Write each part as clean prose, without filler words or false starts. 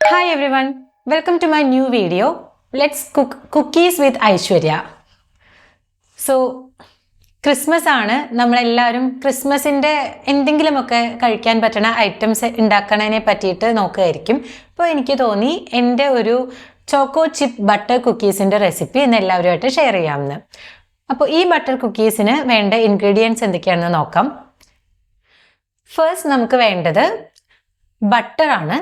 Hi everyone, welcome to my new video. Let's cook cookies with Aishwarya. So, Christmas ആണ്. നമ്മളെല്ലാവരും ക്രിസ്മസിൻ്റെ എന്തെങ്കിലുമൊക്കെ കഴിക്കാൻ പറ്റുന്ന ഐറ്റംസ് ഉണ്ടാക്കണതിനെ പറ്റിയിട്ട് നോക്കുകയായിരിക്കും. അപ്പോൾ എനിക്ക് തോന്നി എൻ്റെ ഒരു ചോക്കോ ചിപ്പ് ബട്ടർ കുക്കീസിൻ്റെ റെസിപ്പി ഇന്ന് എല്ലാവരുമായിട്ട് ഷെയർ ചെയ്യാമെന്ന്. അപ്പോൾ ഈ ബട്ടർ കുക്കീസിന് വേണ്ട ഇൻഗ്രീഡിയൻസ് എന്തൊക്കെയാണെന്ന് നോക്കാം. ഫസ്റ്റ് നമുക്ക് വേണ്ടത് ബട്ടറാണ്.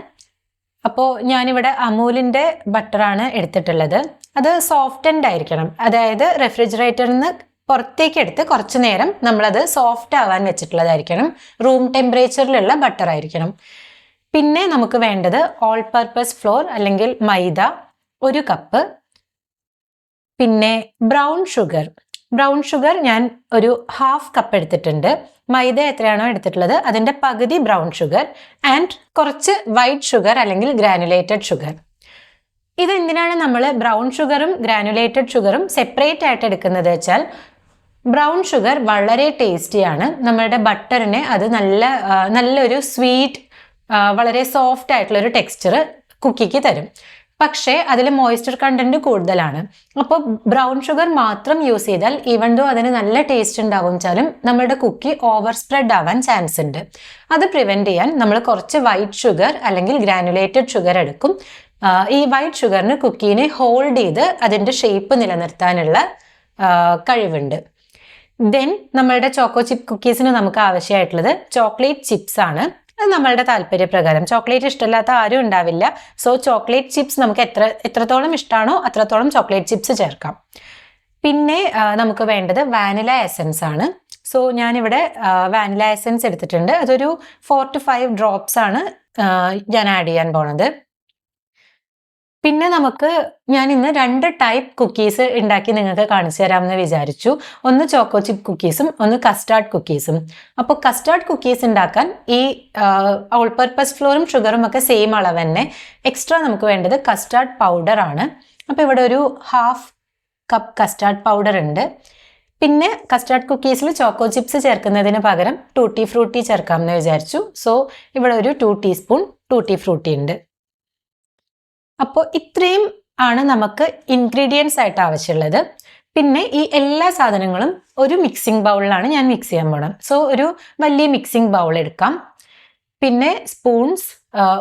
അപ്പോൾ ഞാനിവിടെ അമൂലിൻ്റെ ബട്ടറാണ് എടുത്തിട്ടുള്ളത്. അത് സോഫ്റ്റൻഡ് ആയിരിക്കണം, അതായത് റെഫ്രിജറേറ്ററിൽ നിന്ന് പുറത്തേക്ക് എടുത്ത് കുറച്ച് നേരം നമ്മളത് സോഫ്റ്റ് ആവാൻ വെച്ചിട്ടുള്ളതായിരിക്കണം. റൂം ടെമ്പറേച്ചറിലുള്ള ബട്ടർ ആയിരിക്കണം. പിന്നെ നമുക്ക് വേണ്ടത് ഓൾ പർപ്പസ് ഫ്ലോർ അല്ലെങ്കിൽ മൈദ 1 കപ്പ്. പിന്നെ ബ്രൗൺ ഷുഗർ ഞാൻ ഒരു 1/2 കപ്പ് എടുത്തിട്ടുണ്ട്. മൈദ എത്രയാണോ എടുത്തിട്ടുള്ളത് അതിൻ്റെ പകുതി ബ്രൗൺ ഷുഗർ ആൻഡ് കുറച്ച് വൈറ്റ് ഷുഗർ അല്ലെങ്കിൽ ഗ്രാനുലേറ്റഡ് ഷുഗർ. ഇതെന്തിനാണ് നമ്മൾ ബ്രൗൺ ഷുഗറും ഗ്രാനുലേറ്റഡ് ഷുഗറും സെപ്പറേറ്റ് ആയിട്ട് എടുക്കുന്നത് വെച്ചാൽ, ബ്രൗൺ ഷുഗർ വളരെ ടേസ്റ്റിയാണ്. നമ്മളുടെ ബട്ടറിന് അത് നല്ലൊരു സ്വീറ്റ്, വളരെ സോഫ്റ്റ് ആയിട്ടുള്ളൊരു ടെക്സ്ചർ കുക്കിക്ക് തരും. പക്ഷേ അതിൽ മോയ്സ്ചർ കണ്ടന്റ് കൂടുതലാണ്. അപ്പോൾ ബ്രൗൺ ഷുഗർ മാത്രം യൂസ് ചെയ്താൽ ഈവൻ ദോ അതിന് നല്ല ടേസ്റ്റ് ഉണ്ടാവുമെച്ചാലും നമ്മുടെ കുക്കി ഓവർ സ്പ്രെഡ് ആവാൻ ചാൻസ് ഉണ്ട്. അത് പ്രിവെൻറ്റ് ചെയ്യാൻ നമ്മൾ കുറച്ച് വൈറ്റ് ഷുഗർ അല്ലെങ്കിൽ ഗ്രാനുലേറ്റഡ് ഷുഗർ എടുക്കും. ഈ വൈറ്റ് ഷുഗറിന് കുക്കീനെ ഹോൾഡ് ചെയ്ത് അതിൻ്റെ ഷേപ്പ് നിലനിർത്താനുള്ള കഴിവുണ്ട്. ദെൻ നമ്മളുടെ ചോക്കോ ചിപ്പ് കുക്കീസിന് നമുക്ക് ആവശ്യമായിട്ടുള്ളത് ചോക്ലേറ്റ് ചിപ്സ് ആണ്. അത് നമ്മളുടെ താല്പര്യപ്രകാരം. ചോക്ലേറ്റ് ഇഷ്ടമില്ലാത്ത ആരും ഉണ്ടാവില്ല. സോ ചോക്ലേറ്റ് ചിപ്സ് നമുക്ക് എത്രത്തോളം ഇഷ്ടമാണോ അത്രത്തോളം ചോക്ലേറ്റ് ചിപ്സ് ചേർക്കാം. പിന്നെ നമുക്ക് വേണ്ടത് വാനില എസൻസ് ആണ്. സോ ഞാനിവിടെ വാനില എസൻസ് എടുത്തിട്ടുണ്ട്. അതൊരു 4 to 5 ഡ്രോപ്സ് ആണ് ഞാൻ ആഡ് ചെയ്യാൻ പോണത്. പിന്നെ ഞാൻ ഇന്ന് 2 ടൈപ്പ് കുക്കീസ് ഉണ്ടാക്കി നിങ്ങൾക്ക് കാണിച്ചു തരാമെന്ന് വിചാരിച്ചു. ഒന്ന് ചോക്കോ ചിപ്പ് കുക്കീസും ഒന്ന് കസ്റ്റാർഡ് കുക്കീസും. അപ്പോൾ കസ്റ്റാർഡ് കുക്കീസ് ഉണ്ടാക്കാൻ ഈ ഓൾ പർപ്പസ് ഫ്ലോറും ഷുഗറും ഒക്കെ സെയിം അളവ് തന്നെ. എക്സ്ട്രാ നമുക്ക് വേണ്ടത് കസ്റ്റാർഡ് പൗഡർ ആണ്. അപ്പോൾ ഇവിടെ ഒരു 1/2 കപ്പ് കസ്റ്റാർഡ് പൗഡർ ഉണ്ട്. പിന്നെ കസ്റ്റാർഡ് കുക്കീസിൽ ചോക്കോ ചിപ്സ് ചേർക്കുന്നതിന് പകരം ടൂട്ടി ഫ്രൂട്ടി ചേർക്കാമെന്ന് വിചാരിച്ചു. സോ ഇവിടെ ഒരു 2 ടീസ്പൂൺ ടൂട്ടി ഫ്രൂട്ടി ഉണ്ട്. അപ്പോൾ ഇത്രയും ആണ് നമുക്ക് ഇൻഗ്രീഡിയൻസ് ആയിട്ട് ആവശ്യമുള്ളത്. പിന്നെ ഈ എല്ലാ സാധനങ്ങളും ഒരു മിക്സിംഗ് ബൗളിലാണ് ഞാൻ മിക്സ് ചെയ്യാൻ പോകണം. സോ ഒരു വലിയ മിക്സിംഗ് ബൗൾ എടുക്കാം. പിന്നെ സ്പൂൺസ്,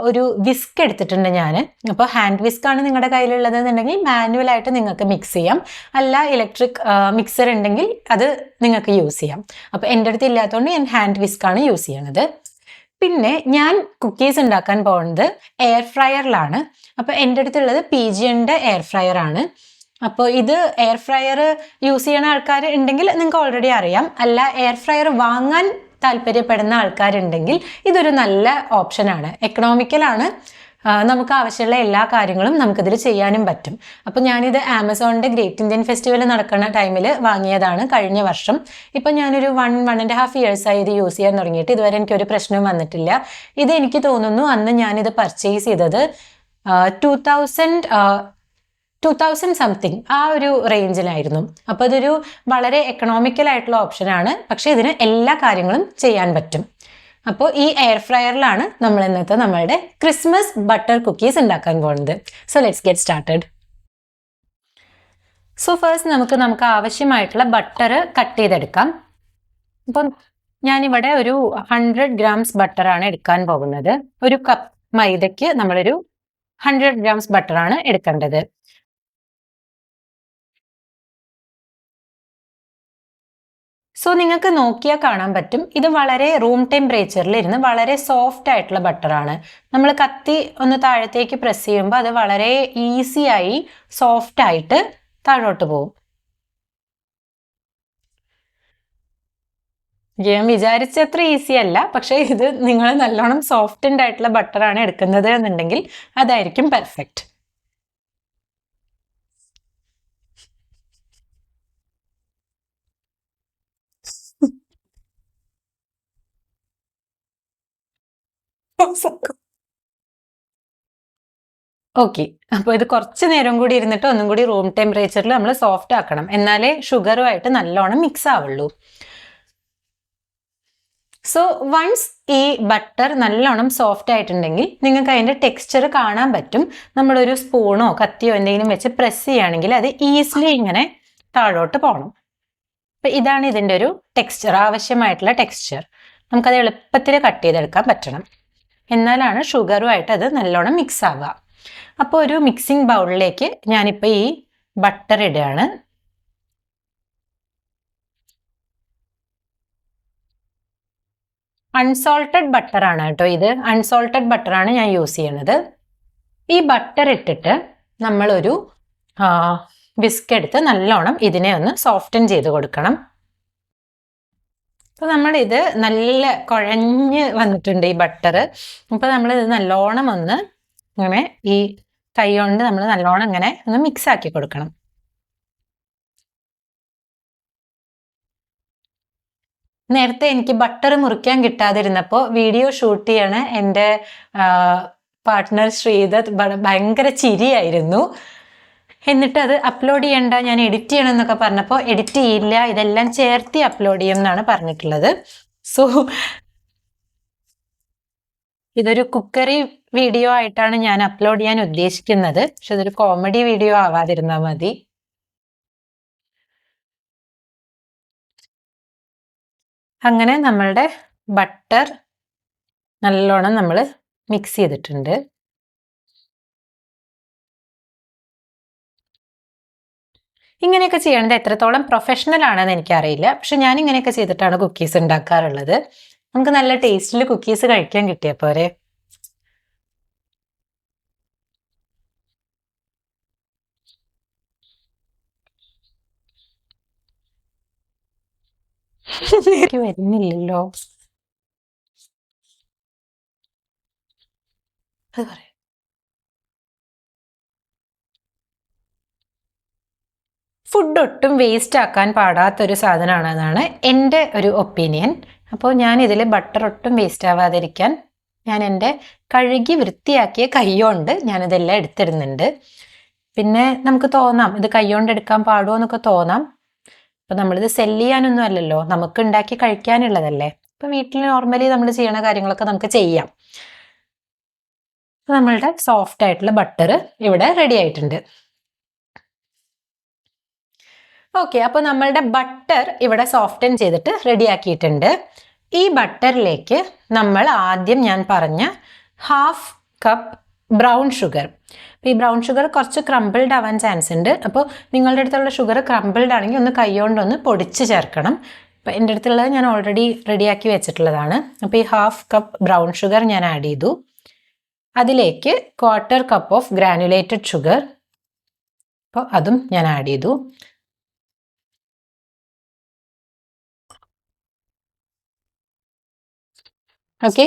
ഒരു വിസ്ക് എടുത്തിട്ടുണ്ട് ഞാൻ. അപ്പോൾ ഹാൻഡ് വിസ്ക് ആണ് നിങ്ങളുടെ കയ്യിലുള്ളത് എന്നുണ്ടെങ്കിൽ മാനുവലായിട്ട് നിങ്ങൾക്ക് മിക്സ് ചെയ്യാം. അല്ല ഇലക്ട്രിക് മിക്സർ ഉണ്ടെങ്കിൽ അത് നിങ്ങൾക്ക് യൂസ് ചെയ്യാം. അപ്പോൾ എൻ്റെ അടുത്ത് ഇല്ലാത്തതുകൊണ്ട് ഞാൻ ഹാൻഡ് വിസ്ക് ആണ് യൂസ് ചെയ്യണത്. പിന്നെ ഞാൻ കുക്കീസ് ഉണ്ടാക്കാൻ പോകുന്നത് എയർ ഫ്രയറിലാണ്. അപ്പോൾ എൻ്റെ അടുത്തുള്ളത് പിജിയൻ്റെ എയർ ഫ്രയർ ആണ്. അപ്പോൾ ഇത് എയർ ഫ്രയർ യൂസ് ചെയ്യുന്ന ആൾക്കാർ ഉണ്ടെങ്കിൽ നിങ്ങൾക്ക് ഓൾറെഡി അറിയാം. അല്ല എയർ ഫ്രയർ വാങ്ങാൻ താല്പര്യപ്പെടുന്ന ആൾക്കാരുണ്ടെങ്കിൽ ഇതൊരു നല്ല ഓപ്ഷനാണ്. എക്കണോമിക്കലാണ്. നമുക്ക് ആവശ്യമുള്ള എല്ലാ കാര്യങ്ങളും നമുക്കിതിൽ ചെയ്യാനും പറ്റും. അപ്പോൾ ഞാനിത് ആമസോണിൻ്റെ ഗ്രേറ്റ് ഇന്ത്യൻ ഫെസ്റ്റിവൽ നടക്കുന്ന ടൈമിൽ വാങ്ങിയതാണ് കഴിഞ്ഞ വർഷം. ഇപ്പം ഞാനൊരു 1.5 ഇയേഴ്സായി ഇത് യൂസ് ചെയ്യാൻ തുടങ്ങിയിട്ട് ഇതുവരെ എനിക്കൊരു പ്രശ്നവും വന്നിട്ടില്ല. ഇത് എനിക്ക് തോന്നുന്നു അന്ന് ഞാനിത് പർച്ചേസ് ചെയ്തത് 2000 സംതിങ് ആ ഒരു റേഞ്ചിലായിരുന്നു. അപ്പോൾ ഇതൊരു വളരെ എക്കണോമിക്കലായിട്ടുള്ള ഓപ്ഷനാണ്. പക്ഷേ ഇതിന് എല്ലാ കാര്യങ്ങളും ചെയ്യാൻ പറ്റും. അപ്പോൾ ഈ എയർ ഫ്രയറിലാണ് നമ്മൾ ഇന്നത്തെ നമ്മളുടെ ക്രിസ്മസ് ബട്ടർ കുക്കീസ് ഉണ്ടാക്കാൻ പോകുന്നത്. So let's get started. So first നമുക്ക് ആവശ്യമായിട്ടുള്ള ബട്ടർ കട്ട് ചെയ്തെടുക്കാം. അപ്പം ഞാനിവിടെ ഒരു 100 ഗ്രാംസ് ബട്ടറാണ് എടുക്കാൻ പോകുന്നത്. ഒരു കപ്പ് മൈദയ്ക്ക് നമ്മളൊരു 100 ഗ്രാംസ് ബട്ടറാണ് എടുക്കേണ്ടത്. സോ നിങ്ങൾക്ക് നോക്കിയാൽ കാണാൻ പറ്റും, ഇത് വളരെ റൂം ടെമ്പറേച്ചറിൽ ഇരുന്ന് വളരെ സോഫ്റ്റ് ആയിട്ടുള്ള ബട്ടറാണ്. നമ്മൾ കത്തി ഒന്ന് താഴത്തേക്ക് പ്രസ് ചെയ്യുമ്പോൾ അത് വളരെ ഈസിയായി സോഫ്റ്റ് ആയിട്ട് താഴോട്ട് പോകും. ഞാൻ വിചാരിച്ചത്ര ഈസി അല്ല, പക്ഷേ ഇത് നിങ്ങൾ നല്ലോണം സോഫ്റ്റൻഡ് ആയിട്ടുള്ള ബട്ടറാണ് എടുക്കുന്നത് എന്നുണ്ടെങ്കിൽ അതായിരിക്കും പെർഫെക്റ്റ്. ഓക്കെ, അപ്പോൾ ഇത് കുറച്ച് നേരം കൂടി ഇരുന്നിട്ട് ഒന്നും കൂടി റൂം ടെമ്പറേച്ചറിൽ നമ്മൾ സോഫ്റ്റ് ആക്കണം. എന്നാലേ ഷുഗറുമായിട്ട് നല്ലോണം മിക്സ് ആവുള്ളൂ. സോ വൺസ് ഈ ബട്ടർ നല്ലോണം സോഫ്റ്റ് ആയിട്ടുണ്ടെങ്കിൽ നിങ്ങൾക്ക് അതിൻ്റെ ടെക്സ്ചർ കാണാൻ പറ്റും. നമ്മളൊരു സ്പൂണോ കത്തിയോ എന്തെങ്കിലും വെച്ച് പ്രസ് ചെയ്യുകയാണെങ്കിൽ അത് ഈസിലി ഇങ്ങനെ താഴോട്ട് പോകണം. അപ്പം ഇതാണ് ഇതിൻ്റെ ഒരു ടെക്സ്ചർ, ആവശ്യമായിട്ടുള്ള ടെക്സ്ചർ. നമുക്കത് എളുപ്പത്തിൽ കട്ട് ചെയ്തെടുക്കാൻ പറ്റണം. എന്നാലാണ് ഷുഗറുമായിട്ട് അത് നല്ലോണം മിക്സ് ആവുക. അപ്പോൾ ഒരു മിക്സിംഗ് ബൗളിലേക്ക് ഞാനിപ്പോൾ ഈ ബട്ടർ ഇടുകയാണ്. അൺസോൾട്ടഡ് ബട്ടറാണ് കേട്ടോ ഇത്. അൺസോൾട്ടഡ് ബട്ടറാണ് ഞാൻ യൂസ് ചെയ്യണത്. ഈ ബട്ടർ ഇട്ടിട്ട് നമ്മളൊരു വിസ്ക് എടുത്ത് നല്ലോണം ഇതിനെ ഒന്ന് സോഫ്റ്റൻ ചെയ്ത് കൊടുക്കണം. അപ്പോൾ നമ്മളിത് നല്ല കുഴഞ്ഞ് വന്നിട്ടുണ്ട് ഈ ബട്ടർ. അപ്പോൾ നമ്മളിത് നല്ലോണം ഒന്ന് ഇങ്ങനെ ഈ കൈ കൊണ്ട് നമ്മൾ നല്ലോണം ഇങ്ങനെ ഒന്ന് മിക്സ് ആക്കി കൊടുക്കണം. നേരത്തെ എനിക്ക് ബട്ടർ മുറിക്കാൻ കിട്ടാതിരുന്നപ്പോൾ വീഡിയോ ഷൂട്ട് ചെയ്യണ എൻ്റെ പാർട്ട്ണർ ശ്രീധർ ഭയങ്കര ചിരിയായിരുന്നു. എന്നിട്ട് അത് അപ്ലോഡ് ചെയ്യണ്ട, ഞാൻ എഡിറ്റ് ചെയ്യണം എന്നൊക്കെ പറഞ്ഞപ്പോൾ എഡിറ്റ് ചെയ്യില്ല, ഇതെല്ലാം ചേർത്തി അപ്ലോഡ് ചെയ്യും എന്നാണ് പറഞ്ഞിട്ടുള്ളത്. സോ ഇതൊരു കുക്കറി വീഡിയോ ആയിട്ടാണ് ഞാൻ അപ്ലോഡ് ചെയ്യാൻ ഉദ്ദേശിക്കുന്നത്. പക്ഷെ ഇതൊരു കോമഡി വീഡിയോ ആവാതിരുന്നാൽ മതി. അങ്ങനെ നമ്മളുടെ ബട്ടർ നല്ലോണം നമ്മൾ മിക്സ് ചെയ്തിട്ടുണ്ട്. ഇങ്ങനെയൊക്കെ ചെയ്യണത് എത്രത്തോളം പ്രൊഫഷണൽ ആണെന്ന് എനിക്കറിയില്ല. പക്ഷെ ഞാൻ ഇങ്ങനെയൊക്കെ ചെയ്തിട്ടാണ് കുക്കീസ് ഉണ്ടാക്കാറുള്ളത്. നമുക്ക് നല്ല ടേസ്റ്റിൽ കുക്കീസ് കഴിക്കാൻ കിട്ടിയ പോരെ. വരുന്നില്ലല്ലോ. അത് പറയാം. ഫുഡ് ഒട്ടും വേസ്റ്റ് ആക്കാൻ പാടാത്തൊരു സാധനമാണെന്നാണ് എൻ്റെ ഒരു ഒപ്പീനിയൻ. അപ്പോൾ ഞാൻ ഇതിൽ ബട്ടർ ഒട്ടും വേസ്റ്റ് ആവാതിരിക്കാൻ ഞാൻ എൻ്റെ കഴുകി വൃത്തിയാക്കിയ കൈകൊണ്ട് ഞാനിതെല്ലാം എടുത്തിടുന്നുണ്ട്. പിന്നെ നമുക്ക് തോന്നാം ഇത് കൈകൊണ്ട് എടുക്കാൻ പാടുമോ എന്നൊക്കെ തോന്നാം. അപ്പം നമ്മളിത് സെല്ല് ചെയ്യാനൊന്നും അല്ലല്ലോ, നമുക്ക് ഉണ്ടാക്കി കഴിക്കാനുള്ളതല്ലേ. ഇപ്പം വീട്ടിൽ നോർമലി നമ്മൾ ചെയ്യണ കാര്യങ്ങളൊക്കെ നമുക്ക് ചെയ്യാം. നമ്മളുടെ സോഫ്റ്റ് ആയിട്ടുള്ള ബട്ടർ ഇവിടെ റെഡി ആയിട്ടുണ്ട്. ഓക്കെ, അപ്പോൾ നമ്മളുടെ ബട്ടർ ഇവിടെ സോഫ്റ്റൻ ചെയ്തിട്ട് റെഡിയാക്കിയിട്ടുണ്ട്. ഈ ബട്ടറിലേക്ക് നമ്മൾ ആദ്യം ഞാൻ പറഞ്ഞ 1/2 കപ്പ് ബ്രൗൺ ഷുഗർ. അപ്പോൾ ഈ ബ്രൗൺ ഷുഗർ കുറച്ച് ക്രംബിൾഡ് ആവാൻ ചാൻസ് ഉണ്ട്. അപ്പോൾ നിങ്ങളുടെ അടുത്തുള്ള ഷുഗർ ക്രംബിൾഡ് ആണെങ്കിൽ ഒന്ന് കൈകൊണ്ടൊന്ന് പൊടിച്ച് ചേർക്കണം. അപ്പോൾ എൻ്റെ അടുത്തുള്ളത് ഞാൻ ഓൾറെഡി റെഡിയാക്കി വെച്ചിട്ടുള്ളതാണ്. അപ്പോൾ ഈ 1/2 കപ്പ് ബ്രൗൺ ഷുഗർ ഞാൻ ആഡ് ചെയ്തു. അതിലേക്ക് 1/4 കപ്പ് ഓഫ് ഗ്രാനുലേറ്റഡ് ഷുഗർ, അപ്പോൾ അതും ഞാൻ ആഡ് ചെയ്തു. ഓക്കെ,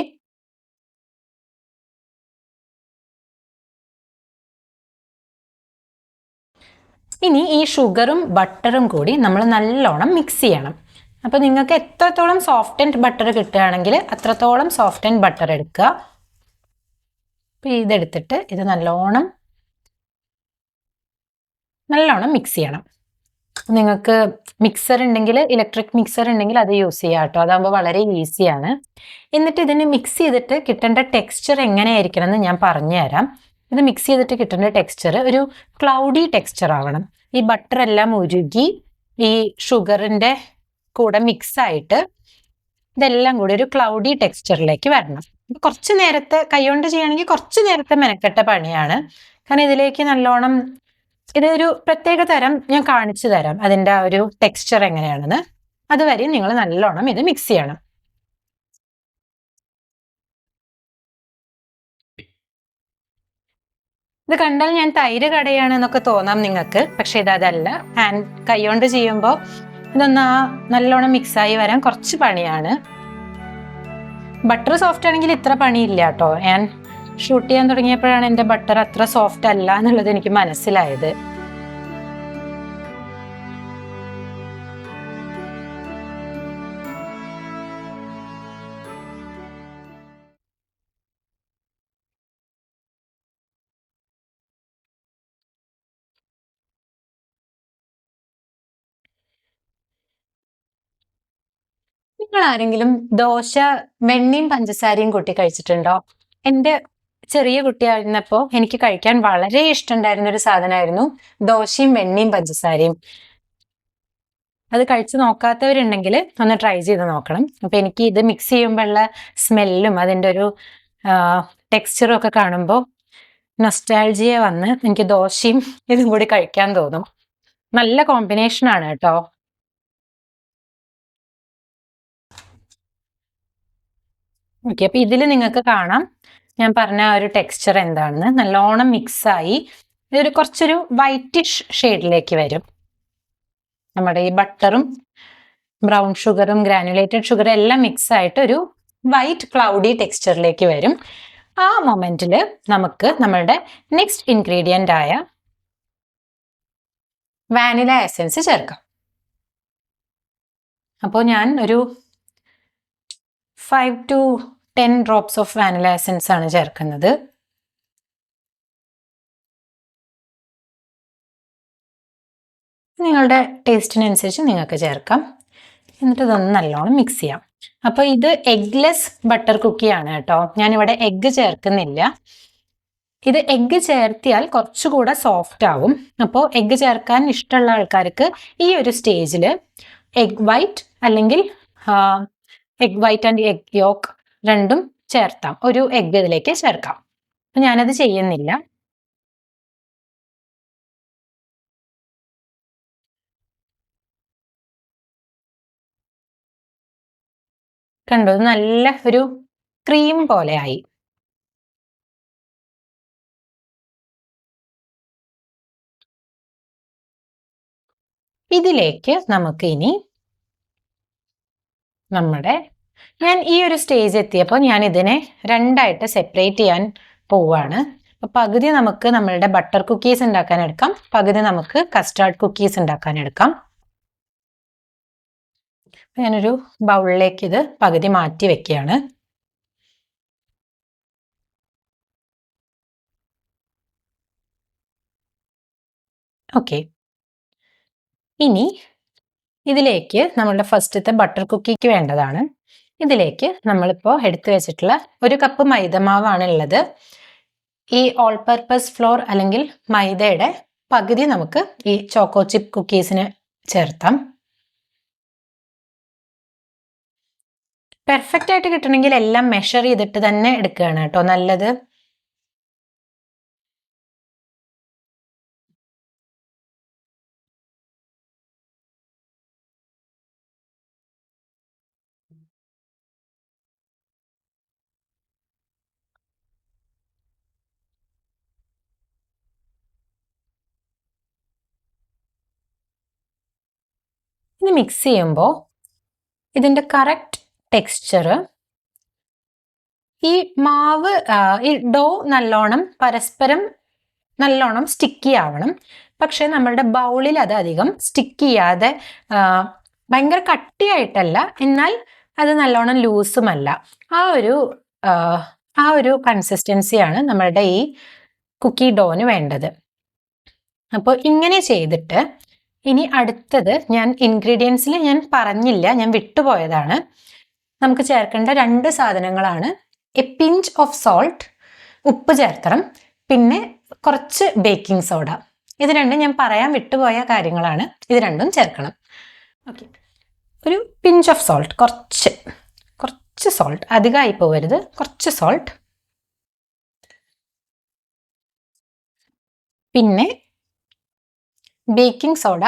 ഇനി ഈ ഷുഗറും ബട്ടറും കൂടി നമ്മൾ നല്ലോണം മിക്സ് ചെയ്യണം. അപ്പോൾ നിങ്ങൾക്ക് എത്രത്തോളം സോഫ്റ്റ് ആൻഡ് ബട്ടർ കിട്ടുകയാണെങ്കിൽ അത്രത്തോളം സോഫ്റ്റ് ആൻഡ് ബട്ടർ എടുക്കുക. അപ്പോൾ ഇതെടുത്തിട്ട് ഇത് നല്ലോണം മിക്സ് ചെയ്യണം. നിങ്ങൾക്ക് മിക്സർ ഉണ്ടെങ്കിൽ, ഇലക്ട്രിക് മിക്സർ ഉണ്ടെങ്കിൽ അത് യൂസ് ചെയ്യാം കേട്ടോ. അതാകുമ്പോൾ വളരെ ഈസിയാണ്. എന്നിട്ട് ഇതിന് മിക്സ് ചെയ്തിട്ട് കിട്ടേണ്ട ടെക്സ്ചർ എങ്ങനെയായിരിക്കണം എന്ന് ഞാൻ പറഞ്ഞുതരാം. ഇത് മിക്സ് ചെയ്തിട്ട് കിട്ടേണ്ട ടെക്സ്ചർ ഒരു ക്ലൗഡി ടെക്സ്ചർ ആവണം. ഈ ബട്ടർ എല്ലാം ഉരുകി ഈ ഷുഗറിൻ്റെ കൂടെ മിക്സ് ആയിട്ട് ഇതെല്ലാം കൂടി ഒരു ക്ലൗഡി ടെക്സ്ചറിലേക്ക് വരണം. കുറച്ച് നേരത്തെ കൈകൊണ്ട് ചെയ്യുകയാണെങ്കിൽ കുറച്ച് നേരത്തെ മെനക്കെട്ട പണിയാണ്. കാരണം ഇതിലേക്ക് നല്ലോണം ഇതൊരു പ്രത്യേക തരം ഞാൻ കാണിച്ചു തരാം അതിൻ്റെ ആ ഒരു ടെക്സ്ചർ എങ്ങനെയാണെന്ന്. അതുവരെ നിങ്ങൾ നല്ലോണം ഇത് മിക്സ് ചെയ്യണം. ഇത് കണ്ടാൽ ഞാൻ തൈര് കടയാണെന്നൊക്കെ തോന്നാം നിങ്ങൾക്ക്, പക്ഷെ ഇതല്ല. കൈകൊണ്ട് ചെയ്യുമ്പോൾ ഇതൊന്ന് നല്ലോണം മിക്സായി വരാൻ കുറച്ച് പണിയാണ്. ബട്ടർ സോഫ്റ്റ് ആണെങ്കിൽ ഇത്ര പണിയില്ല കേട്ടോ. ഞാൻ ഷൂട്ട് ചെയ്യാൻ തുടങ്ങിയപ്പോഴാണ് എൻ്റെ ബട്ടർ അത്ര സോഫ്റ്റ് അല്ല എന്നുള്ളത് എനിക്ക് മനസ്സിലായത്. നിങ്ങൾ ആരെങ്കിലും ദോശ വെണ്ണയും പഞ്ചസാരയും കൂട്ടി കഴിച്ചിട്ടുണ്ടോ? എൻ്റെ ചെറിയ കുട്ടിയായിരുന്നപ്പോൾ എനിക്ക് കഴിക്കാൻ വളരെ ഇഷ്ടമുണ്ടായിരുന്ന ഒരു സാധനമായിരുന്നു ദോശയും വെണ്ണയും പഞ്ചസാരയും. അത് കഴിച്ചു നോക്കാത്തവരുണ്ടെങ്കിൽ ഒന്ന് ട്രൈ ചെയ്ത് നോക്കണം. അപ്പൊ എനിക്ക് ഇത് മിക്സ് ചെയ്യുമ്പോഴുള്ള സ്മെല്ലും അതിൻ്റെ ഒരു ടെക്സ്ചറും ഒക്കെ കാണുമ്പോൾ നൊസ്റ്റാൾജിയ വന്ന് എനിക്ക് ദോശയും ഇതും കൂടി കഴിക്കാൻ തോന്നും. നല്ല കോമ്പിനേഷൻ ആണ് കേട്ടോ. ഓക്കെ, അപ്പൊ ഇതിൽ നിങ്ങൾക്ക് കാണാം ഞാൻ പറഞ്ഞ ആ ഒരു ടെക്സ്ചർ എന്താണെന്ന്. നല്ലോണം മിക്സായി ഇതൊരു കുറച്ചൊരു വൈറ്റിഷ് ഷെയ്ഡിലേക്ക് വരും. നമ്മുടെ ഈ ബട്ടറും ബ്രൗൺ ഷുഗറും ഗ്രാനുലേറ്റഡ് ഷുഗറും എല്ലാം മിക്സ് ആയിട്ട് ഒരു വൈറ്റ് ക്ലൗഡി ടെക്സ്ചറിലേക്ക് വരും. ആ മൊമെന്റിൽ നമുക്ക് നമ്മളുടെ നെക്സ്റ്റ് ഇൻഗ്രീഡിയൻ്റ് ആയ വാനില എസൻസ് ചേർക്കാം. അപ്പോൾ ഞാൻ ഒരു 5 to 10 drops of vanilla essence ആണ് ചേർക്കുന്നത്. നിങ്ങളുടെ ടേസ്റ്റിനനുസരിച്ച് നിങ്ങൾക്ക് ചേർക്കാം. എന്നിട്ട് ഇതൊന്ന് നല്ലോണം മിക്സ് ചെയ്യാം. അപ്പോൾ ഇത് എഗ്ലെസ് ബട്ടർ കുക്കിയാണ് കേട്ടോ. ഞാനിവിടെ എഗ്ഗ് ചേർക്കുന്നില്ല. ഇത് എഗ്ഗ് ചേർത്തിയാൽ കുറച്ചുകൂടെ സോഫ്റ്റ് ആവും. അപ്പോൾ എഗ്ഗ് ചേർക്കാൻ ഇഷ്ടമുള്ള ആൾക്കാർക്ക് ഈ ഒരു സ്റ്റേജിൽ എഗ് വൈറ്റ് അല്ലെങ്കിൽ egg white and egg yoke രണ്ടും ചേർത്താം. ഒരു എഗ്ഗ് ഇതിലേക്ക് ചേർക്കാം. അപ്പം ഞാനത് ചെയ്യുന്നില്ല. കണ്ടോ, നല്ല ഒരു ക്രീം പോലെ ആയി. ഇതിലേക്ക് നമുക്ക് ഇനി ഞാൻ ഈ ഒരു സ്റ്റേജ് എത്തിയപ്പോൾ ഞാൻ ഇതിനെ രണ്ടായിട്ട് സെപ്പറേറ്റ് ചെയ്യാൻ പോവാണ്. അപ്പൊ പകുതി നമുക്ക് നമ്മളുടെ ബട്ടർ കുക്കീസ് ഉണ്ടാക്കാൻ എടുക്കാം, പകുതി നമുക്ക് കസ്റ്റാർഡ് കുക്കീസ് ഉണ്ടാക്കാൻ എടുക്കാം. ഞാനൊരു ബൗളിലേക്ക് ഇത് പകുതി മാറ്റി വെക്കുകയാണ്. ഓക്കെ, ഇനി ഇതിലേക്ക് നമ്മളുടെ ഫസ്റ്റത്തെ ബട്ടർ കുക്കിക്ക് വേണ്ടതാണ്. ഇതിലേക്ക് നമ്മളിപ്പോൾ എടുത്തു വെച്ചിട്ടുള്ള 1 കപ്പ് മൈദമാവാണ് ഉള്ളത്. ഈ ഓൾ പർപ്പസ് ഫ്ലോർ അല്ലെങ്കിൽ മൈദയുടെ പകുതി നമുക്ക് ഈ ചോക്കോ ചിപ്പ് കുക്കീസിന് ചേർത്താം. പെർഫെക്റ്റ് ആയിട്ട് കിട്ടണമെങ്കിൽ എല്ലാം മെഷർ ചെയ്തിട്ട് തന്നെ എടുക്കുകയാണ് കേട്ടോ നല്ലത്. ഇത് മിക്സ് ചെയ്യുമ്പോൾ ഇതിൻ്റെ കറക്റ്റ് ടെക്സ്ചർ, ഈ മാവ് ഈ ഡോ പരസ്പരം നല്ലോണം സ്റ്റിക്കി ആവണം. പക്ഷെ നമ്മളുടെ ബൗളിൽ അത് അധികം സ്റ്റിക്ക് ചെയ്യാതെ ഭയങ്കര കട്ടിയായിട്ടല്ല, എന്നാൽ അത് നല്ലോണം ലൂസുമല്ല. ആ ഒരു കൺസിസ്റ്റൻസിയാണ് നമ്മളുടെ ഈ കുക്കി ഡോന് വേണ്ടത്. അപ്പോൾ ഇങ്ങനെ ചെയ്തിട്ട് ഇനി അടുത്തത് ഇൻഗ്രീഡിയൻസിൽ ഞാൻ പറഞ്ഞില്ല, ഞാൻ വിട്ടുപോയതാണ്. നമുക്ക് ചേർക്കേണ്ട 2 സാധനങ്ങളാണ്. എ പിഞ്ച് ഓഫ് സോൾട്ട്, ഉപ്പ് ചേർക്കണം, പിന്നെ കുറച്ച് ബേക്കിംഗ് സോഡ. ഇത് രണ്ടും ഞാൻ പറയാൻ വിട്ടുപോയ കാര്യങ്ങളാണ്. ഇത് രണ്ടും ചേർക്കണം. ഓക്കെ, ഒരു പിഞ്ച് ഓഫ് സോൾട്ട്, കുറച്ച് സോൾട്ട്, അധികമായി പോകരുത്, കുറച്ച് സോൾട്ട്. പിന്നെ ബേക്കിംഗ് സോഡ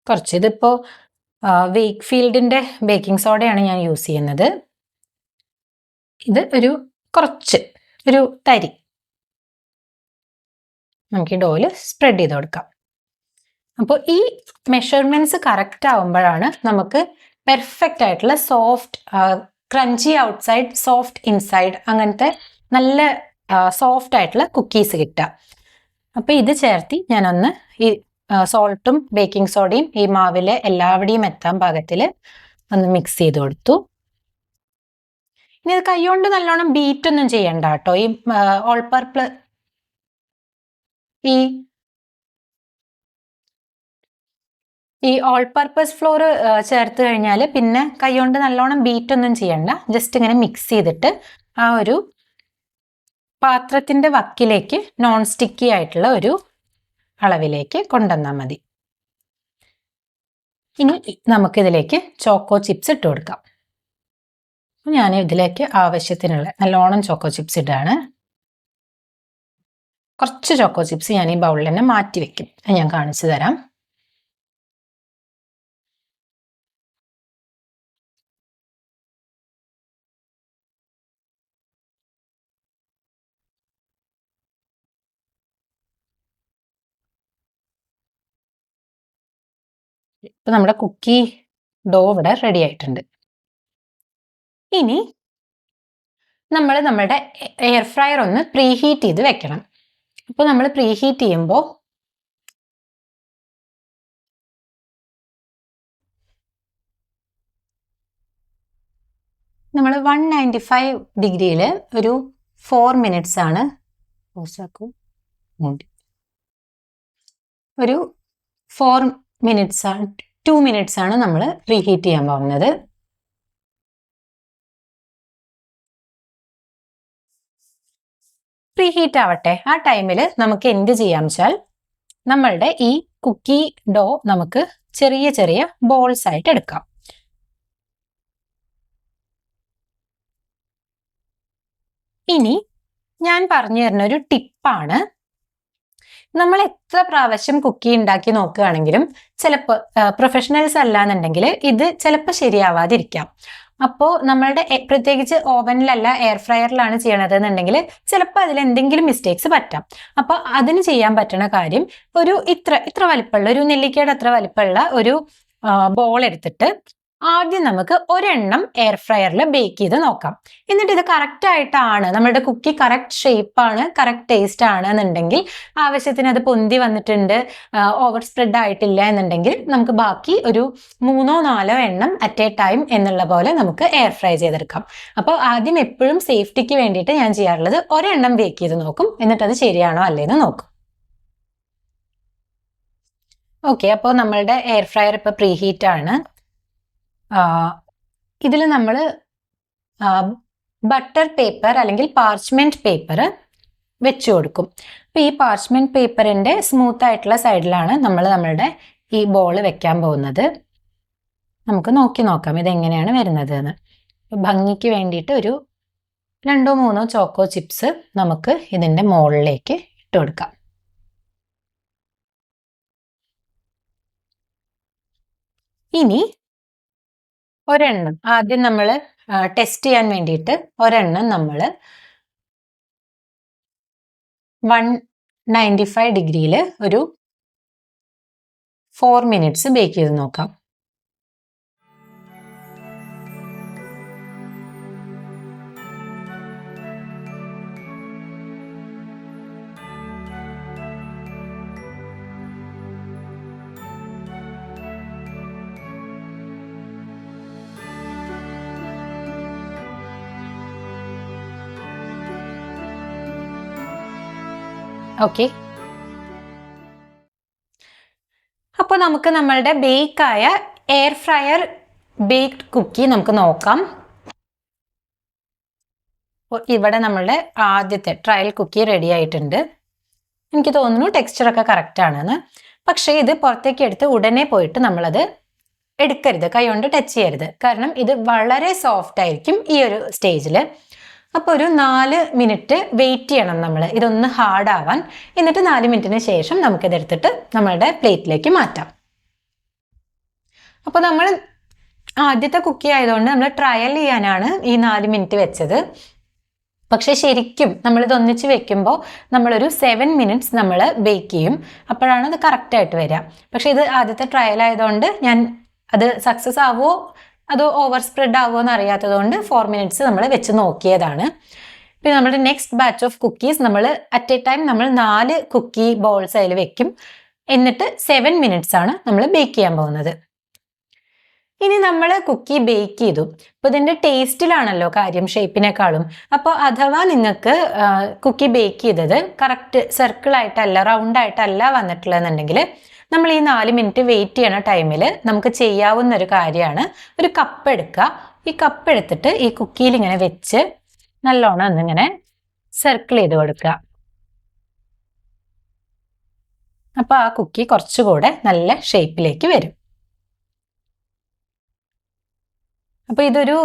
കുറച്ച്. ഇതിപ്പോൾ വേക്ക്ഫീൽഡിൻ്റെ ബേക്കിംഗ് സോഡയാണ് ഞാൻ യൂസ് ചെയ്യുന്നത്. ഇത് ഒരു തരി നമുക്ക് ഈ ഡോയിൽ സ്പ്രെഡ് ചെയ്ത് കൊടുക്കാം. അപ്പോൾ ഈ മെഷർമെൻറ്റ്സ് കറക്റ്റ് ആവുമ്പോഴാണ് നമുക്ക് പെർഫെക്റ്റ് ആയിട്ടുള്ള soft, crunchy outside, soft inside, അങ്ങനത്തെ നല്ല സോഫ്റ്റ് ആയിട്ടുള്ള കുക്കീസ് കിട്ടുക. അപ്പോൾ ഇത് ചേർത്തി ഞാനൊന്ന് ഈ സോൾട്ടും ബേക്കിംഗ് സോഡയും ഈ മാവിലെ എല്ലാവിടെയും എത്താൻ പാകത്തിൽ ഒന്ന് മിക്സ് ചെയ്ത് കൊടുത്തു. ഇനി ഇത് കൈകൊണ്ട് നല്ലോണം ബീറ്റൊന്നും ചെയ്യണ്ട കേട്ടോ. ഈ ഓൾ പർപ്പസ് ഈ ഈ ഓൾ പർപ്പസ് ഫ്ലോർ ചേർത്ത് കഴിഞ്ഞാൽ പിന്നെ കൈകൊണ്ട് നല്ലോണം ബീറ്റ് ഒന്നും ചെയ്യണ്ട, ജസ്റ്റ് ഇങ്ങനെ മിക്സ് ചെയ്തിട്ട് ആ ഒരു പാത്രത്തിന്റെ വക്കിലേക്ക് നോൺ സ്റ്റിക്കി ആയിട്ടുള്ള ഒരു അളവിലേക്ക് കൊണ്ടുവന്നാൽ മതി. ഇനി നമുക്കിതിലേക്ക് ചോക്കോ ചിപ്സ് ഇട്ട് കൊടുക്കാം. ഞാൻ ഇതിലേക്ക് ആവശ്യത്തിനുള്ള നല്ലോണം ചോക്കോ ചിപ്സ് ഇടാണ്. കുറച്ച് ചോക്കോ ചിപ്സ് ഞാൻ ഈ ബൗളിൽ തന്നെ മാറ്റി വെക്കും, അത് ഞാൻ കാണിച്ചു തരാം. ഇപ്പൊ നമ്മുടെ കുക്കി ഡോ ഇവിടെ റെഡി ആയിട്ടുണ്ട്. ഇനി നമ്മൾ നമ്മുടെ എയർ ഫ്രയർ ഒന്ന് പ്രീഹീറ്റ് ചെയ്ത് വെക്കണം. അപ്പോൾ നമ്മൾ പ്രീഹീറ്റ് ചെയ്യുമ്പോൾ നമ്മൾ 195 ഡിഗ്രിയിൽ ഒരു 4 മിനിറ്റ്സ് ആണ്, ഒരു 4 മിനിറ്റ്സ് ആണ്, 2 മിനിറ്റ്സ് ആണ് നമ്മൾ പ്രീഹീറ്റ് ചെയ്യാൻ പോകുന്നത്. പ്രീഹീറ്റ് ആവട്ടെ. ആ ടൈമിൽ നമുക്ക് എന്ത് ചെയ്യാം വെച്ചാൽ നമ്മളുടെ ഈ കുക്കി ഡോ നമുക്ക് ചെറിയ ചെറിയ ബോൾസ് ആയിട്ട് എടുക്കാം. ഇനി ഞാൻ പറഞ്ഞു തരുന്ന ഒരു ടിപ്പാണ്. നമ്മൾ എത്ര പ്രാവശ്യം കുക്കി ഉണ്ടാക്കി നോക്കുകയാണെങ്കിലും ചിലപ്പോൾ പ്രൊഫഷണൽസ് അല്ലാന്നുണ്ടെങ്കിൽ ഇത് ചിലപ്പോൾ ശരിയാവാതിരിക്കാം. അപ്പോൾ നമ്മളുടെ പ്രത്യേകിച്ച് ഓവനിലല്ല എയർ ഫ്രയറിലാണ് ചെയ്യണത് എന്നുണ്ടെങ്കിൽ ചിലപ്പോൾ അതിൽ എന്തെങ്കിലും മിസ്റ്റേക്സ് പറ്റാം. അപ്പോൾ അതിന് ചെയ്യാൻ പറ്റുന്ന കാര്യം ഒരു ഇത്ര വലിപ്പമുള്ള ഒരു നെല്ലിക്കയുടെ അത്ര വലിപ്പമുള്ള ഒരു ബോൾ എടുത്തിട്ട് ആദ്യം നമുക്ക് ഒരെണ്ണം എയർ ഫ്രയറിൽ ബേക്ക് ചെയ്ത് നോക്കാം. എന്നിട്ട് ഇത് കറക്റ്റ് ആയിട്ടാണ്, നമ്മളുടെ കുക്കി കറക്റ്റ് ഷേപ്പാണ്, കറക്റ്റ് ടേസ്റ്റ് ആണ് എന്നുണ്ടെങ്കിൽ, ആവശ്യത്തിന് അത് പൊന്തി വന്നിട്ടുണ്ട്, ഓവർ സ്പ്രെഡ് ആയിട്ടില്ല എന്നുണ്ടെങ്കിൽ നമുക്ക് ബാക്കി ഒരു 3-4 എണ്ണം അറ്റ് എ ടൈം എന്നുള്ള പോലെ നമുക്ക് എയർ ഫ്രൈ ചെയ്തെടുക്കാം. അപ്പോൾ ആദ്യം എപ്പോഴും സേഫ്റ്റിക്ക് വേണ്ടിയിട്ട് ഞാൻ ചെയ്യാറുള്ളത് ഒരെണ്ണം ബേക്ക് ചെയ്ത് നോക്കും, എന്നിട്ട് അത് ശരിയാണോ അല്ലേന്ന് നോക്കും. ഓക്കെ, അപ്പോൾ നമ്മളുടെ എയർ ഫ്രയർ ഇപ്പോൾ പ്രീഹീറ്റ് ആണ്. ഇതിൽ നമ്മൾ ബട്ടർ പേപ്പർ അല്ലെങ്കിൽ പാർച്ച്മെന്റ് പേപ്പർ വെച്ചു കൊടുക്കും. അപ്പോൾ ഈ പാർച്ച്മെന്റ് പേപ്പറിന്റെ സ്മൂത്ത് ആയിട്ടുള്ള സൈഡിലാണ് നമ്മൾ നമ്മളുടെ ഈ ബോൾ വെക്കാൻ പോകുന്നത്. നമുക്ക് നോക്കി നോക്കാം ഇതെങ്ങനെയാണ് വരുന്നത് എന്ന്. ഭംഗിക്ക് വേണ്ടിയിട്ട് ഒരു 2-3 ചോക്കോ ചിപ്സ് നമുക്ക് ഇതിന്റെ മുകളിലേക്ക് ഇട്ട് കൊടുക്കാം. ഇനി ഒരെണ്ണം ആദ്യം നമ്മൾ ടെസ്റ്റ് ചെയ്യാൻ വേണ്ടിയിട്ട് ഒരെണ്ണം നമ്മൾ 195 ഡിഗ്രിയിൽ ഒരു 4 മിനിറ്റ്സ് ബേക്ക് ചെയ്ത് നോക്കാം. ഓക്കെ, അപ്പോൾ നമുക്ക് നമ്മളുടെ ബേക്കായ എയർ ഫ്രയർ ബേക്ക്ഡ് കുക്കി നമുക്ക് നോക്കാം. ഇവിടെ നമ്മളുടെ ആദ്യത്തെ ട്രയൽ കുക്കി റെഡി ആയിട്ടുണ്ട്. എനിക്ക് തോന്നുന്നു ടെക്സ്ചറൊക്കെ കറക്റ്റ് ആണെന്ന്. പക്ഷേ ഇത് പുറത്തേക്ക് എടുത്ത് ഉടനെ പോയിട്ട് നമ്മളത് എടുക്കരുത്, കൈ കൊണ്ട് ടച്ച് ചെയ്യരുത്. കാരണം ഇത് വളരെ സോഫ്റ്റ് ആയിരിക്കും ഈ ഒരു സ്റ്റേജിൽ. അപ്പോൾ ഒരു 4 മിനിറ്റ് വെയിറ്റ് ചെയ്യണം നമ്മൾ ഇതൊന്ന് ഹാർഡ് ആവാൻ. എന്നിട്ട് 4 മിനിറ്റിന് ശേഷം നമുക്കിതെടുത്തിട്ട് നമ്മളുടെ പ്ലേറ്റിലേക്ക് മാറ്റാം. അപ്പോൾ നമ്മൾ ആദ്യത്തെ കുക്കി ആയതുകൊണ്ട് നമ്മൾ ട്രയൽ ചെയ്യാനാണ് ഈ 4 മിനിറ്റ് വെച്ചത്. പക്ഷെ ശരിക്കും നമ്മളിത് ഒന്നിച്ച് വെക്കുമ്പോൾ നമ്മളൊരു 7 മിനിറ്റ്സ് നമ്മൾ ബേക്ക് ചെയ്യും. അപ്പോഴാണ് അത് കറക്റ്റായിട്ട് വരിക. പക്ഷെ ഇത് ആദ്യത്തെ ട്രയൽ ആയതുകൊണ്ട് ഞാൻ അത് സക്സസ് ആവുമോ അതോ ഓവർ സ്പ്രെഡ് ആവുമോ എന്ന് അറിയാത്തതുകൊണ്ട് 4 മിനിറ്റ്സ് നമ്മൾ വെച്ച് നോക്കിയതാണ്. പിന്നെ നമ്മുടെ നെക്സ്റ്റ് ബാച്ച് ഓഫ് കുക്കീസ് നമ്മൾ അറ്റ് എ ടൈം നമ്മൾ 4 കുക്കി ബോൾസ് അതിൽ വെക്കും. എന്നിട്ട് 7 മിനിറ്റ്സ് ആണ് നമ്മൾ ബേക്ക് ചെയ്യാൻ പോകുന്നത്. ഇനി നമ്മൾ കുക്കി ബേക്ക് ചെയ്തു. അപ്പോൾ ഇതിൻ്റെ ടേസ്റ്റിലാണല്ലോ കാര്യം, ഷേപ്പിനേക്കാളും. അപ്പോൾ അഥവാ നിങ്ങൾക്ക് കുക്കി ബേക്ക് ചെയ്തത് കറക്റ്റ് സർക്കിളായിട്ടല്ല റൗണ്ടായിട്ടല്ല വന്നിട്ടുള്ളതെന്നുണ്ടെങ്കിൽ നമ്മൾ ഈ 4 മിനിറ്റ് വെയിറ്റ് ചെയ്യണ ടൈമിൽ നമുക്ക് ചെയ്യാവുന്ന ഒരു കാര്യമാണ്, ഒരു കപ്പ് എടുക്കുക. ഈ കപ്പ് എടുത്തിട്ട് ഈ കുക്കിയിൽ ഇങ്ങനെ വെച്ച് നല്ലോണം ഒന്നിങ്ങനെ സർക്കിൾ ചെയ്ത് കൊടുക്കുക. അപ്പൊ ആ കുക്കി കുറച്ചുകൂടെ നല്ല ഷേപ്പിലേക്ക് വരും. അപ്പൊ ഇതൊരു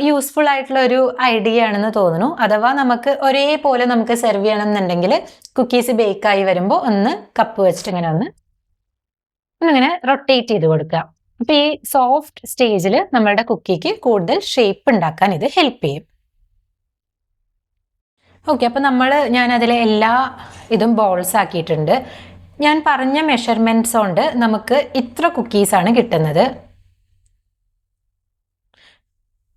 യൂസ്ഫുൾ ആയിട്ടുള്ള ഒരു ഐഡിയ ആണെന്ന് തോന്നുന്നു. അഥവാ നമുക്ക് ഒരേപോലെ നമുക്ക് സെർവ് ചെയ്യണം എന്നുണ്ടെങ്കിൽ കുക്കീസ് ബേക്ക് ആയി വരുമ്പോൾ ഒന്ന് കപ്പ് വെച്ചിട്ട് ഇങ്ങനെ ഒന്നിങ്ങനെ റൊട്ടേറ്റ് ചെയ്ത് കൊടുക്കുക. അപ്പൊ ഈ സോഫ്റ്റ് സ്റ്റേജിൽ നമ്മളുടെ കുക്കിക്ക് കൂടുതൽ ഷേപ്പ് ഉണ്ടാക്കാൻ ഇത് ഹെൽപ്പ് ചെയ്യും. ഓക്കെ, അപ്പൊ ഞാൻ അതിലെ എല്ലാ ഇതും ബോൾസ് ആക്കിയിട്ടുണ്ട്. ഞാൻ പറഞ്ഞ മെഷർമെന്റ്സ് കൊണ്ട് നമുക്ക് ഇത്ര കുക്കീസാണ് കിട്ടുന്നത്.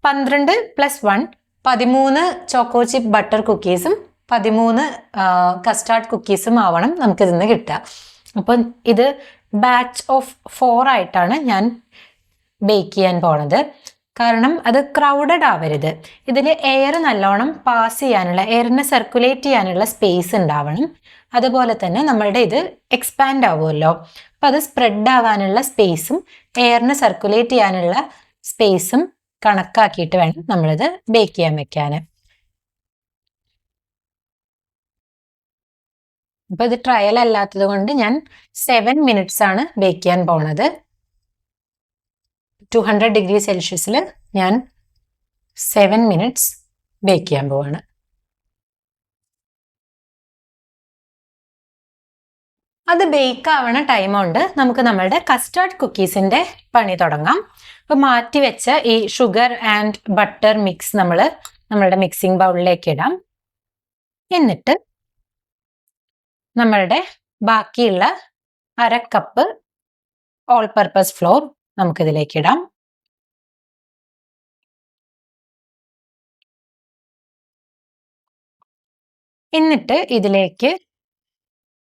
12 + 1 13 ചോക്കോ ചിപ്പ് ബട്ടർ കുക്കീസും 13 കസ്റ്റാർഡ് കുക്കീസും ആവണം നമുക്ക് ഇതിന്ന് കിട്ടുക. അപ്പം ഇത് ബാച്ച് ഓഫ് 4 ആയിട്ടാണ് ഞാൻ ബേക്ക് ചെയ്യാൻ പോണത്. കാരണം അത് ക്രൗഡഡ് ആവരുത്. ഇതിൽ എയർ നല്ലോണം പാസ് ചെയ്യാനുള്ള, എയറിനെ സർക്കുലേറ്റ് ചെയ്യാനുള്ള സ്പേസ് ഉണ്ടാവണം. അതുപോലെ തന്നെ നമ്മളുടെ ഇത് എക്സ്പാൻഡ് ആവുമല്ലോ, അപ്പം അത് സ്പ്രെഡ് ആവാനുള്ള സ്പേസും എയറിനെ സർക്കുലേറ്റ് ചെയ്യാനുള്ള സ്പേസും കണക്കാക്കിയിട്ട് വേണം നമ്മളിത് ബേക്ക് ചെയ്യാൻ വെക്കാൻ. അപ്പൊ ഇത് ട്രയൽ അല്ലാത്തത് കൊണ്ട് ഞാൻ 7 മിനിറ്റ്സ് ആണ് ബേക്ക് ചെയ്യാൻ പോണത്. 200 ഡിഗ്രി സെൽഷ്യസിൽ ഞാൻ 7 മിനിറ്റ്സ് ബേക്ക് ചെയ്യാൻ പോവാണ്. അത് ബേക്ക് ആവണ ടൈം കൊണ്ട് നമുക്ക് നമ്മളുടെ കസ്റ്റാർഡ് കുക്കീസിന്റെ പണി തുടങ്ങാം. അപ്പൊ മാറ്റി വെച്ച ഈ ഷുഗർ ആൻഡ് ബട്ടർ മിക്സ് നമ്മളുടെ മിക്സിംഗ് ബൗളിലേക്ക് ഇടാം. എന്നിട്ട് നമ്മളുടെ ബാക്കിയുള്ള 1/2 കപ്പ് ഓൾ പർപ്പസ് ഫ്ലോർ നമുക്കിതിലേക്ക് ഇടാം. എന്നിട്ട് ഇതിലേക്ക്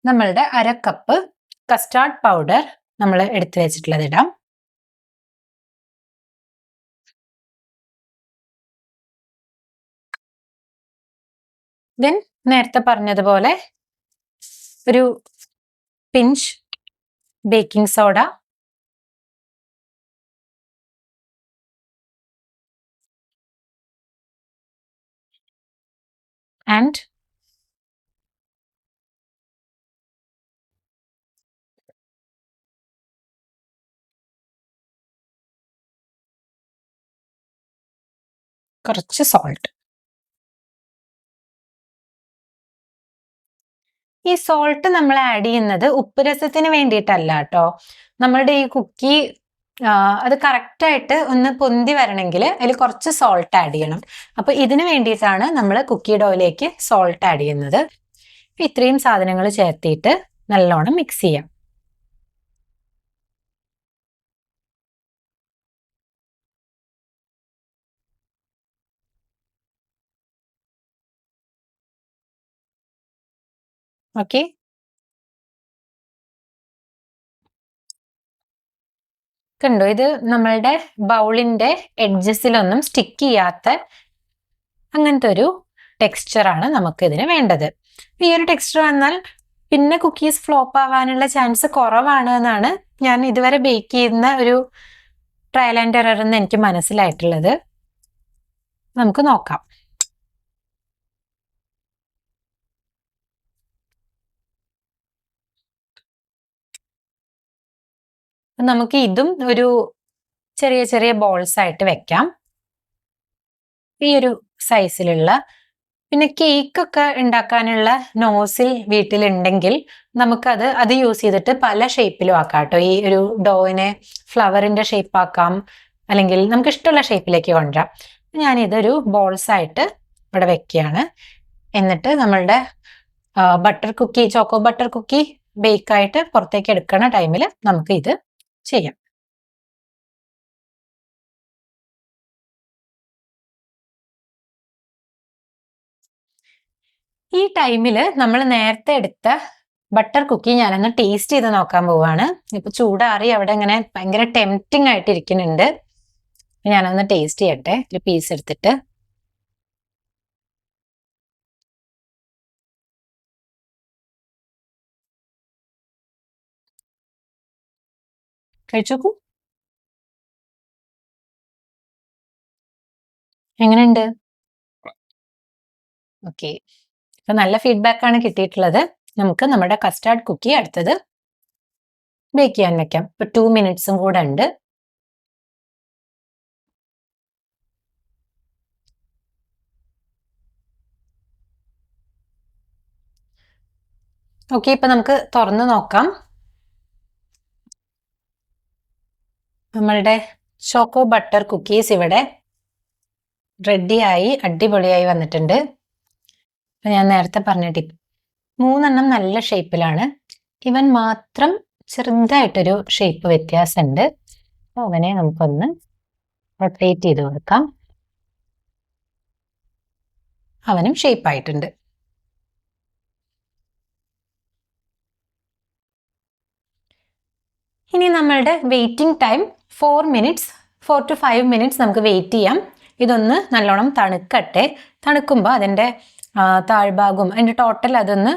നമ്മളുടെ 1/2 കപ്പ് കസ്റ്റാർഡ് പൗഡർ നമ്മൾ എടുത്തു വെച്ചിട്ടുള്ളത് ഇടാം. ദെൻ നേരത്തെ പറഞ്ഞതുപോലെ ഒരു പിഞ്ച് ബേക്കിംഗ് സോഡ, ആൻഡ് കുറച്ച് സോൾട്ട്. ഈ സോൾട്ട് നമ്മൾ ആഡ് ചെയ്യുന്നത് ഉപ്പ് രസത്തിന് വേണ്ടിയിട്ടല്ല കേട്ടോ. നമ്മളുടെ ഈ കുക്കി അത് കറക്റ്റായിട്ട് ഒന്ന് പൊന്തി വരണമെങ്കിൽ അതിൽ കുറച്ച് സോൾട്ട് ആഡ് ചെയ്യണം. അപ്പൊ ഇതിന് വേണ്ടിയിട്ടാണ് നമ്മൾ കുക്കി ഡോയിലേക്ക് സോൾട്ട് ആഡ് ചെയ്യുന്നത്. ഇത്രയും സാധനങ്ങൾ ചേർത്തിട്ട് നല്ലോണം മിക്സ് ചെയ്യാം. ഓക്കെ, കണ്ടോ, ഇത് നമ്മളുടെ ബൗളിന്റെ എഡ്ജസിലൊന്നും സ്റ്റിക്ക് ചെയ്യാത്ത അങ്ങനത്തെ ഒരു ടെക്സ്ചറാണ് നമുക്ക് ഇതിന് വേണ്ടത്. ഈ ഒരു ടെക്സ്ചർ വന്നാൽ പിന്നെ കുക്കീസ് ഫ്ലോപ്പ് ആവാനുള്ള ചാൻസ് കുറവാണ് എന്നാണ് ഞാൻ ഇതുവരെ ബേക്ക് ചെയ്യുന്ന ഒരു ട്രയൽ ആൻഡ് എറർ എന്ന് എനിക്ക് മനസ്സിലായിട്ടുള്ളത്. നമുക്ക് നോക്കാം. നമുക്ക് ഇതും ഒരു ചെറിയ ചെറിയ ബോൾസ് ആയിട്ട് വെക്കാം, ഈ ഒരു സൈസിലുള്ള. പിന്നെ കേക്കൊക്കെ ഉണ്ടാക്കാനുള്ള നോസിൽ വീട്ടിലുണ്ടെങ്കിൽ അത് യൂസ് ചെയ്തിട്ട് പല ഷേപ്പിലും ആക്കാം കേട്ടോ. ഈ ഒരു ഡോയിനെ ഫ്ലവറിന്റെ ഷേപ്പ് ആക്കാം, അല്ലെങ്കിൽ നമുക്ക് ഇഷ്ടമുള്ള ഷേപ്പിലേക്ക് കൊണ്ടുവരാം. ഞാനിതൊരു ബോൾസ് ആയിട്ട് ഇവിടെ വെക്കുകയാണ്. എന്നിട്ട് നമ്മളുടെ ചോക്കോ ബട്ടർ കുക്കി ബേക്കായിട്ട് പുറത്തേക്ക് എടുക്കുന്ന ടൈമിൽ നമുക്ക് ഇത് ചെയ്യാം. ഈ ടൈമിൽ നമ്മൾ നേരത്തെ എടുത്ത ബട്ടർ കുക്കി ഞാനൊന്ന് ടേസ്റ്റ് ചെയ്ത് നോക്കാൻ പോവാണ്. ഇപ്പൊ ചൂടാറി അവിടെ ഇങ്ങനെ ഭയങ്കര ടെംപ്റ്റിംഗ് ആയിട്ട് ഇരിക്കുന്നുണ്ട്. ഞാനൊന്ന് ടേസ്റ്റ് ചെയ്യട്ടെ, ഒരു പീസ് എടുത്തിട്ട്. കഴിച്ചു നോക്കൂ. എങ്ങനെയുണ്ട്? ഓക്കെ, അപ്പൊ നല്ല ഫീഡ്ബാക്ക് ആണ് കിട്ടിയിട്ടുള്ളത്. നമുക്ക് നമ്മുടെ കസ്റ്റാർഡ് കുക്കി അടുത്തത് ബേക്ക് ചെയ്യാൻ വെക്കാം. ഇപ്പൊ 2 മിനിറ്റ്സും കൂടെ ഉണ്ട്. ഓക്കെ, ഇപ്പൊ നമുക്ക് തുറന്നു നോക്കാം. നമ്മളുടെ ചോക്കോ ബട്ടർ കുക്കീസ് ഇവിടെ റെഡിയായി അടിപൊളിയായി വന്നിട്ടുണ്ട്. അപ്പൊ ഞാൻ നേരത്തെ പറഞ്ഞ ടിപ്പ്, 3 എണ്ണം നല്ല ഷേപ്പിലാണ്, ഇവൻ മാത്രം ചെറുതായിട്ടൊരു ഷേപ്പ് വ്യത്യാസമുണ്ട്. അപ്പോൾ അവനെ നമുക്കൊന്ന് റൊട്ടേറ്റ് ചെയ്ത് കൊടുക്കാം. അവനും ഷേപ്പ് ആയിട്ടുണ്ട്. ഇനി നമ്മളുടെ വെയിറ്റിംഗ് ടൈം 4 to 5 മിനിറ്റ്സ് നമുക്ക് വെയിറ്റ് ചെയ്യാം. ഇതൊന്ന് നല്ലോണം തണുക്കട്ടെ. തണുക്കുമ്പോൾ അതിൻ്റെ താഴ്ഭാഗവും അതിൻ്റെ ടോട്ടൽ അതൊന്ന്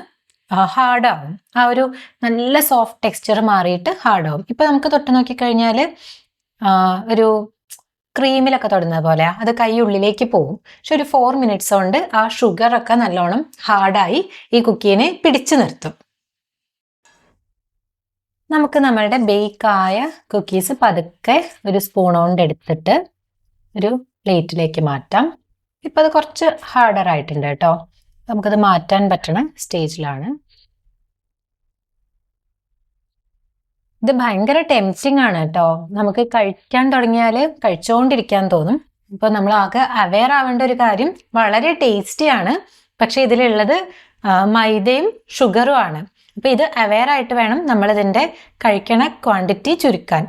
ഹാർഡാവും. ആ ഒരു നല്ല സോഫ്റ്റ് ടെക്സ്ചർ മാറിയിട്ട് ഹാർഡാവും. ഇപ്പം നമുക്ക് തൊട്ട് നോക്കിക്കഴിഞ്ഞാൽ ഒരു ക്രീമിലൊക്കെ തൊടുന്ന പോലെ അത് കൈ ഉള്ളിലേക്ക് പോകും. പക്ഷെ ഒരു 4 മിനിറ്റ്സ് കൊണ്ട് ആ ഷുഗറൊക്കെ നല്ലോണം ഹാർഡായി ഈ കുക്കീനെ പിടിച്ചു നിർത്തും. നമുക്ക് നമ്മളുടെ ബേക്കായ കുക്കീസ് പതുക്കെ ഒരു സ്പൂൺ കൊണ്ട് എടുത്തിട്ട് ഒരു പ്ലേറ്റിലേക്ക് മാറ്റാം. ഇപ്പം അത് കുറച്ച് ഹാർഡർ ആയിട്ടുണ്ട് കേട്ടോ. നമുക്കത് മാറ്റാൻ പറ്റണ സ്റ്റേജിലാണ്. ഇത് ഭയങ്കര ടെംപ്റ്റിംഗ് ആണ് കേട്ടോ. നമുക്ക് കഴിക്കാൻ തുടങ്ങിയാൽ കഴിച്ചുകൊണ്ടിരിക്കാൻ തോന്നും. ഇപ്പോൾ നമ്മൾ ആകെ അവെയർ ആവേണ്ട ഒരു കാര്യം, വളരെ ടേസ്റ്റിയാണ്, പക്ഷെ ഇതിലുള്ളത് മൈദയും ഷുഗറും ആണ്. അപ്പോൾ ഇത് അവെയർ ആയിട്ട് വേണം നമ്മളിതിൻ്റെ കഴിക്കണ ക്വാണ്ടിറ്റി ചുരുക്കാൻ.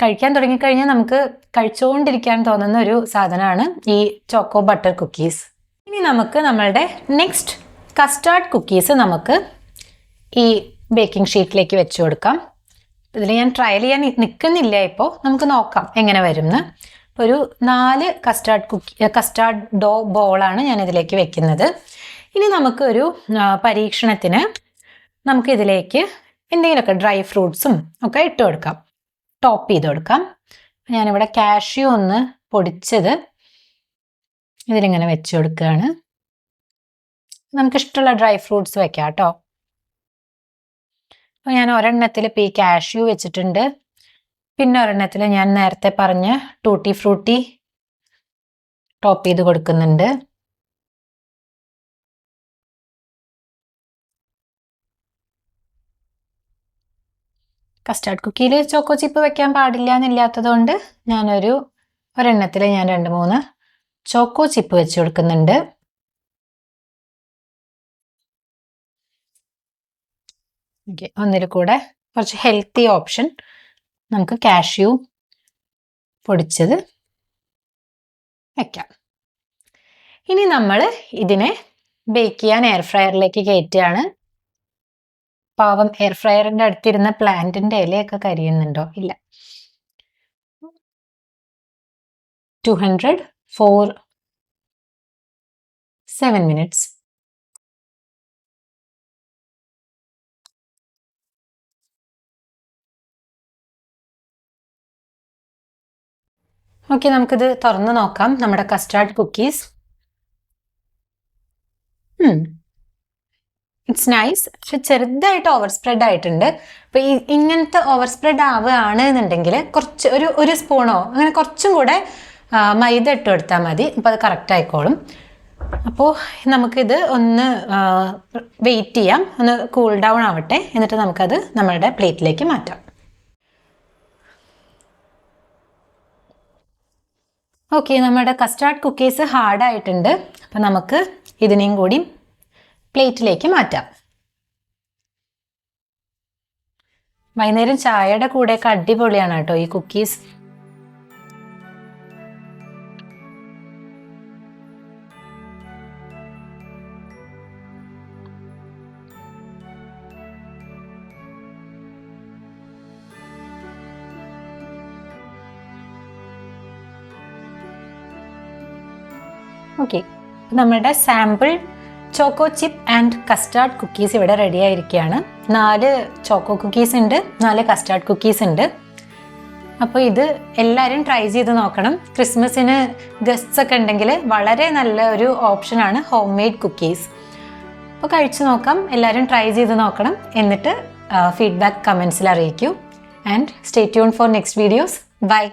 കഴിക്കാൻ തുടങ്ങിക്കഴിഞ്ഞാൽ നമുക്ക് കഴിച്ചുകൊണ്ടിരിക്കാൻ തോന്നുന്ന ഒരു സാധനമാണ് ഈ ചോക്കോ ബട്ടർ കുക്കീസ്. ഇനി നമുക്ക് നമ്മളുടെ നെക്സ്റ്റ് കസ്റ്റാർഡ് കുക്കീസ് നമുക്ക് ഈ ബേക്കിംഗ് ഷീറ്റിലേക്ക് വെച്ച് കൊടുക്കാം. ഇതിൽ ഞാൻ ട്രയൽ ചെയ്യാൻ നിൽക്കുന്നില്ല, ഇപ്പോൾ നമുക്ക് നോക്കാം എങ്ങനെ വരുമെന്ന്. അപ്പോൾ ഒരു 4 കസ്റ്റാർഡ് ഡോ ബോളാണ് ഞാൻ ഇതിലേക്ക് വെക്കുന്നത്. ഇനി നമുക്കൊരു പരീക്ഷണത്തിന് നമുക്ക് ഇതിലേക്ക് എന്തെങ്കിലുമൊക്കെ ഡ്രൈ ഫ്രൂട്ട്സും ഒക്കെ ഇട്ട് കൊടുക്കാം, ടോപ്പ് ചെയ്ത് കൊടുക്കാം. ഞാനിവിടെ കാഷ്യൂ ഒന്ന് പൊടിച്ചത് ഇതിലിങ്ങനെ വെച്ച് കൊടുക്കുകയാണ്. നമുക്കിഷ്ടമുള്ള ഡ്രൈ ഫ്രൂട്ട്സ് വെക്കാം കേട്ടോ. അപ്പോൾ ഞാൻ ഒരെണ്ണത്തിൽ ഇപ്പോൾ ഈ കാഷ്യൂ വെച്ചിട്ടുണ്ട്. പിന്നെ ഒരെണ്ണത്തിൽ ഞാൻ നേരത്തെ പറഞ്ഞ ടൂട്ടി ഫ്രൂട്ടി ടോപ്പ് ചെയ്ത് കൊടുക്കുന്നുണ്ട്. കസ്റ്റാർഡ് കുക്കിയിൽ ചോക്കോ ചിപ്പ് വെക്കാൻ പാടില്ല എന്നില്ലാത്തത് കൊണ്ട് ഒരെണ്ണത്തിൽ ഞാൻ 2-3 ചോക്കോ ചിപ്പ് വെച്ച് കൊടുക്കുന്നുണ്ട്. ഓക്കെ, ഒന്നിൽ കൂടെ കുറച്ച് ഹെൽത്തി ഓപ്ഷൻ നമുക്ക് കാഷ്യൂ പൊടിച്ചത് വെക്കാം. ഇനി നമ്മൾ ഇതിനെ ബേക്ക് ചെയ്യാൻ എയർ ഫ്രയറിലേക്ക് കയറ്റുകയാണ്. പാവം എയർ ഫ്രയറിൻ്റെ അടുത്തിരുന്ന പ്ലാന്റിൻ്റെ ഇലയൊക്കെ കരിയുന്നുണ്ടോ? ഇല്ല. 200 for 7 minutes. ഓക്കെ, നമുക്കിത് തുറന്ന് നോക്കാം നമ്മുടെ കസ്റ്റാർഡ് കുക്കീസ്. ഇറ്റ്സ് നൈസ്, പക്ഷെ ചെറുതായിട്ട് ഓവർ സ്പ്രെഡ് ആയിട്ടുണ്ട്. അപ്പോൾ ഇങ്ങനത്തെ ഓവർ സ്പ്രെഡ് ആവുകയാണ് എന്നുണ്ടെങ്കിൽ കുറച്ച് ഒരു സ്പൂണോ അങ്ങനെ കുറച്ചും കൂടെ മൈദ ഇട്ട് കൊടുത്താൽ മതി. അപ്പോൾ അത് കറക്റ്റ് ആയിക്കോളും. അപ്പോൾ നമുക്കിത് ഒന്ന് വെയിറ്റ് ചെയ്യാം, ഒന്ന് കൂൾ ഡൗൺ ആവട്ടെ, എന്നിട്ട് നമുക്കത് നമ്മളുടെ പ്ലേറ്റിലേക്ക് മാറ്റാം. ഓക്കെ, നമ്മുടെ കസ്റ്റാർഡ് കുക്കീസ് ഹാർഡായിട്ടുണ്ട്. അപ്പം നമുക്ക് ഇതിനെയും കൂടി പ്ലേറ്റിലേക്ക് മാറ്റാം. വൈകുന്നേരം ചായയുടെ കൂടെയൊക്കെ അടിപൊളിയാണ് കേട്ടോ ഈ കുക്കീസ്. ഓക്കെ, നമ്മുടെ sample choco chip and custard cookies ഇവിടെ റെഡി ആയിരിക്കുകയാണ്. 4 ചോക്കോ കുക്കീസ് ഉണ്ട്, 4 കസ്റ്റാർഡ് കുക്കീസ് ഉണ്ട്. അപ്പോൾ ഇത് എല്ലാവരും ട്രൈ ചെയ്ത് നോക്കണം. ക്രിസ്മസിന് ഗസ്റ്റ്സ് ഒക്കെ ഉണ്ടെങ്കിൽ വളരെ നല്ല ഒരു ഓപ്ഷനാണ് ഹോം മെയ്ഡ് കുക്കീസ്. അപ്പോൾ കഴിച്ചു നോക്കാം, എല്ലാവരും ട്രൈ ചെയ്ത് നോക്കണം. എന്നിട്ട് ഫീഡ്ബാക്ക് കമൻസിൽ അറിയിക്കൂ. And stay tune for next videos. By.